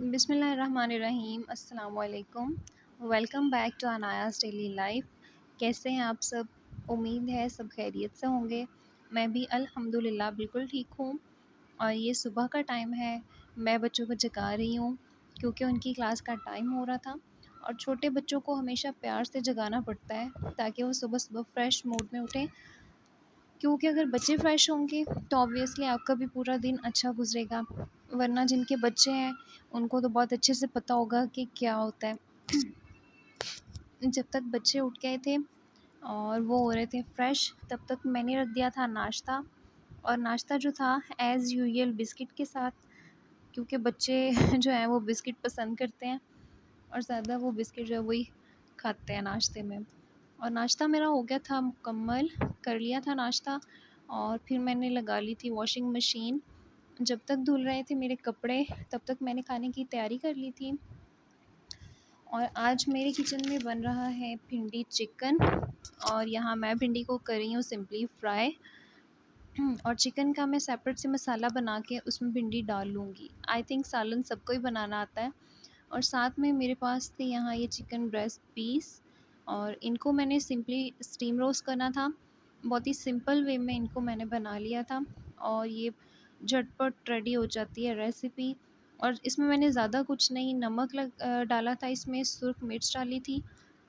बिस्मिल्लाहिर्रहमानिर्रहीम अस्सलाम वालेकुम। वेलकम बैक टू अनायास डेली लाइफ। कैसे हैं आप सब? उम्मीद है सब खैरियत से होंगे। मैं भी अल्हम्दुलिल्लाह बिल्कुल ठीक हूँ। और ये सुबह का टाइम है। मैं बच्चों को जगा रही हूँ क्योंकि उनकी क्लास का टाइम हो रहा था। और छोटे बच्चों को हमेशा प्यार से जगाना पड़ता है ताकि वो सुबह सुबह फ्रेश मूड में उठें, क्योंकि अगर बच्चे फ़्रेश होंगे तो ऑब्वियसली आपका भी पूरा दिन अच्छा गुजरेगा। वरना जिनके बच्चे हैं उनको तो बहुत अच्छे से पता होगा कि क्या होता है। जब तक बच्चे उठ गए थे और वो हो रहे थे फ़्रेश, तब तक मैंने रख दिया था नाश्ता। और नाश्ता जो था एज़ यूजुअल बिस्किट के साथ, क्योंकि बच्चे जो हैं वो बिस्किट पसंद करते हैं और ज़्यादा वो बिस्किट जो है वही खाते हैं नाश्ते में। और नाश्ता मेरा हो गया था मुकम्मल, कर लिया था नाश्ता। और फिर मैंने लगा ली थी वॉशिंग मशीन। जब तक धुल रहे थे मेरे कपड़े तब तक मैंने खाने की तैयारी कर ली थी। और आज मेरे किचन में बन रहा है भिंडी चिकन। और यहाँ मैं भिंडी को कर रही हूँ सिंपली फ्राई। और चिकन का मैं सेपरेट से मसाला बना के उसमें भिंडी डाल लूँगी। आई थिंक सालन सबको ही बनाना आता है। और साथ में मेरे पास थे यहाँ ये चिकन ब्रेस्ट पीस, और इनको मैंने सिंपली स्टीम रोस्ट करना था। बहुत ही सिंपल वे में इनको मैंने बना लिया था और ये झटपट रेडी हो जाती है रेसिपी। और इसमें मैंने ज़्यादा कुछ नहीं, नमक डाला था, इसमें सुर्ख मिर्च डाली थी,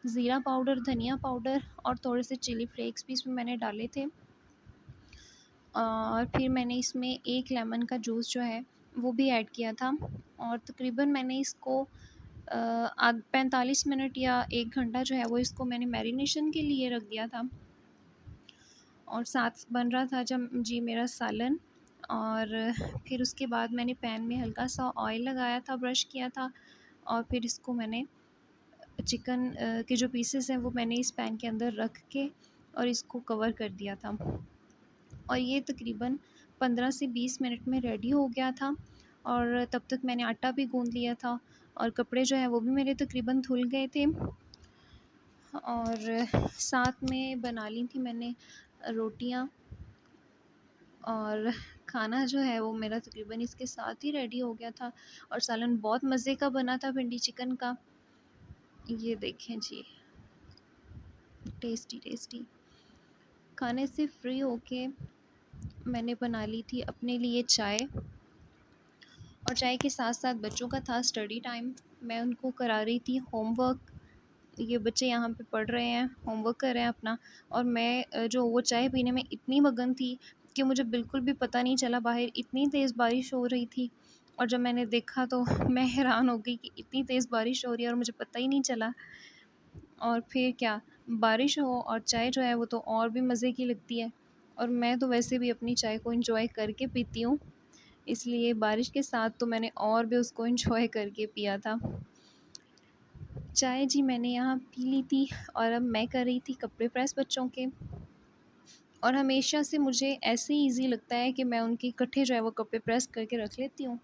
ज़ीरा पाउडर, धनिया पाउडर और थोड़े से चिली फ्लेक्स भी इसमें मैंने डाले थे। और फिर मैंने इसमें एक लेमन का जूस जो है वो भी ऐड किया था। और तकरीबन मैंने इसको 45 मिनट या 1 घंटा जो है वो इसको मैंने मैरिनेशन के लिए रख दिया था। और साथ बन रहा था जब जी मेरा सालन। और फिर उसके बाद मैंने पैन में हल्का सा ऑयल लगाया था, ब्रश किया था। और फिर इसको मैंने चिकन के जो पीसेस हैं वो मैंने इस पैन के अंदर रख के और इसको कवर कर दिया था। और ये तकरीबन 15 से 20 मिनट में रेडी हो गया था। और तब तक मैंने आटा भी गूँध लिया था और कपड़े जो हैं वो भी मेरे तकरीबन धुल गए थे। और साथ में बना ली थी मैंने रोटियां। और खाना जो है वो मेरा तकरीबन इसके साथ ही रेडी हो गया था। और सालन बहुत मज़े का बना था भिंडी चिकन का। ये देखें जी, टेस्टी टेस्टी। खाने से फ्री होके मैंने बना ली थी अपने लिए चाय। और चाय के साथ साथ बच्चों का था स्टडी टाइम। मैं उनको करा रही थी होमवर्क। ये बच्चे यहाँ पे पढ़ रहे हैं, होमवर्क कर रहे हैं अपना। और मैं जो वो चाय पीने में इतनी मगन थी कि मुझे बिल्कुल भी पता नहीं चला, बाहर इतनी तेज़ बारिश हो रही थी। और जब मैंने देखा तो मैं हैरान हो गई कि इतनी तेज़ बारिश हो रही है और मुझे पता ही नहीं चला। और फिर क्या, बारिश हो और चाय जो है वो तो और भी मज़े की लगती है। और मैं तो वैसे भी अपनी चाय को एंजॉय करके पीती हूँ, इसलिए बारिश के साथ तो मैंने और भी उसको एंजॉय करके पिया था। चाय जी मैंने यहाँ पी ली थी। और अब मैं कर रही थी कपड़े प्रेस बच्चों के। और हमेशा से मुझे ऐसे ही ईज़ी लगता है कि मैं उनके इकट्ठे जो है वो कपड़े प्रेस करके रख लेती हूँ,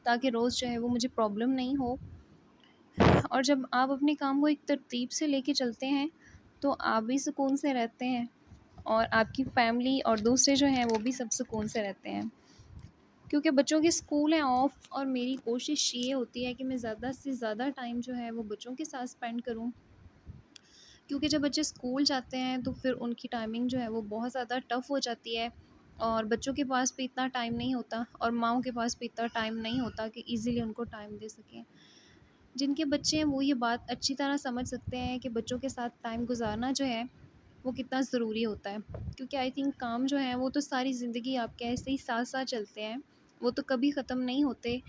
ताकि रोज़ जो है वो मुझे प्रॉब्लम नहीं हो। और जब आप अपने काम को एक तरतीब से लेके चलते हैं तो आप भी सुकून से रहते हैं और आपकी फैमिली और दूसरे जो हैं वो भी सब सुकून से रहते हैं। क्योंकि बच्चों के स्कूल हैं ऑफ, और मेरी कोशिश ये होती है कि मैं ज़्यादा से ज़्यादा टाइम जो है वो बच्चों के साथ स्पेंड करूँ। क्योंकि जब बच्चे स्कूल जाते हैं तो फिर उनकी टाइमिंग जो है वो बहुत ज़्यादा टफ़ हो जाती है। और बच्चों के पास भी इतना टाइम नहीं होता और माँओं के पास भी इतना टाइम नहीं होता कि ईज़िली उनको टाइम दे सकें। जिनके बच्चे हैं वो ये बात अच्छी तरह समझ सकते हैं कि बच्चों के साथ टाइम गुज़ारना जो है वो कितना ज़रूरी होता है। क्योंकि आई थिंक काम जो है वो तो सारी ज़िंदगी आपके ऐसे ही साथ-साथ चलते हैं, वो तो कभी ख़त्म नहीं होते।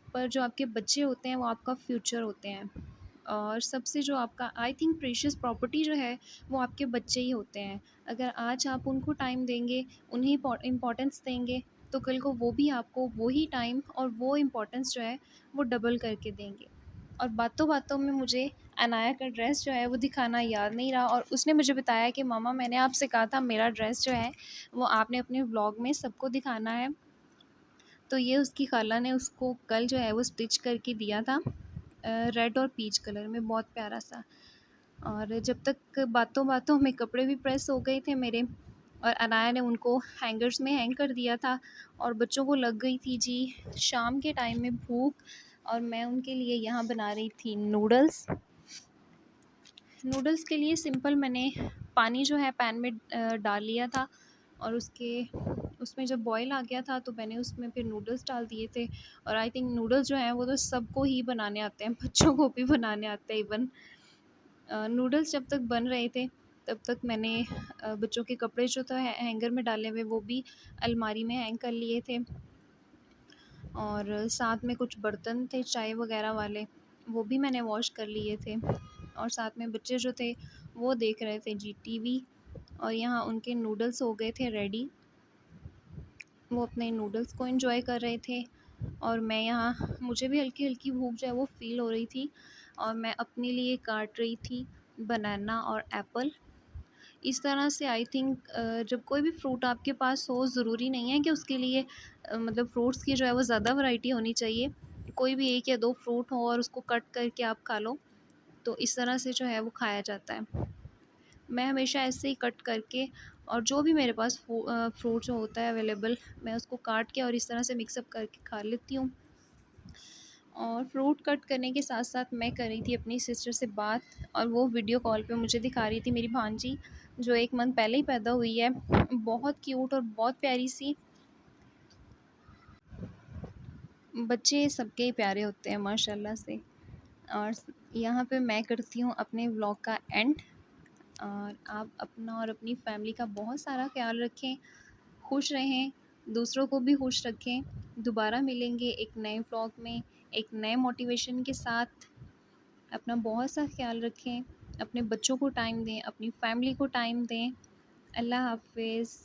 पर जो आपके बच्चे होते हैं वो आपका फ्यूचर होते हैं। और सबसे जो आपका आई थिंक प्रीशियस प्रॉपर्टी जो है वो आपके बच्चे ही होते हैं। अगर आज आप उनको टाइम देंगे, उन्हें इम्पोर्टेंस देंगे, तो कल को वो भी आपको वही टाइम और वो इम्पोर्टेंस जो है वो डबल करके देंगे। और बातों-बातों में मुझे अनाया का ड्रेस जो है वो दिखाना याद नहीं रहा, और उसने मुझे बताया कि मम्मा मैंने आपसे कहा था मेरा ड्रेस जो है वो आपने अपने व्लॉग में सबको दिखाना है। तो ये उसकी खाला ने उसको कल जो है वो स्टिच करके दिया था, रेड और पीच कलर में, बहुत प्यारा सा। और जब तक बातों-बातों में कपड़े भी प्रेस हो गए थे मेरे, और अनाया ने उनको हैंगर्स में हैंग कर दिया था। और बच्चों को लग गई थी जी शाम के टाइम में भूख। और मैं उनके लिए यहाँ बना रही थी नूडल्स। नूडल्स के लिए सिंपल मैंने पानी जो है पैन में डाल लिया था, और उसमें जब बॉयल आ गया था तो मैंने उसमें फिर नूडल्स डाल दिए थे। और आई थिंक नूडल्स जो हैं वो तो सबको ही बनाने आते हैं, बच्चों को भी बनाने आते हैं इवन। नूडल्स जब तक बन रहे थे तब तक मैंने बच्चों के कपड़े जो थे हैंगर में डाले हुए वो भी अलमारी में हैंग कर लिए थे, और साथ में कुछ बर्तन थे चाय वगैरह वाले, वो भी मैंने वॉश कर लिए थे। और साथ में बच्चे जो थे वो देख रहे थे जी टीवी, और यहाँ उनके नूडल्स हो गए थे रेडी। वो अपने नूडल्स को एंजॉय कर रहे थे, और मैं यहाँ, मुझे भी हल्की हल्की भूख जो है वो फ़ील हो रही थी, और मैं अपने लिए काट रही थी बनाना और एप्पल। इस तरह से आई थिंक जब कोई भी फ्रूट आपके पास हो, ज़रूरी नहीं है कि उसके लिए मतलब फ्रूट्स की जो है वो ज़्यादा वैरायटी होनी चाहिए। कोई भी 1 या 2 फ्रूट हो और उसको कट करके आप खा लो, तो इस तरह से जो है वो खाया जाता है। मैं हमेशा ऐसे ही कट करके, और जो भी मेरे पास फ्रूट जो होता है अवेलेबल, मैं उसको काट के और इस तरह से मिक्सअप करके खा लेती हूँ। और फ्रूट कट करने के साथ साथ मैं कर रही थी अपनी सिस्टर से बात, और वो वीडियो कॉल पे मुझे दिखा रही थी मेरी भांजी, जो 1 मंथ पहले ही पैदा हुई है। बहुत क्यूट और बहुत प्यारी सी। बच्चे सबके ही प्यारे होते हैं माशाल्लाह से। और यहाँ पे मैं करती हूँ अपने व्लॉग का एंड। और आप अपना और अपनी फैमिली का बहुत सारा ख्याल रखें, खुश रहें, दूसरों को भी खुश रखें। दोबारा मिलेंगे एक नए व्लॉग में, एक नए मोटिवेशन के साथ। अपना बहुत सा ख्याल रखें, अपने बच्चों को टाइम दें, अपनी फैमिली को टाइम दें। अल्लाह हाफ़िज़।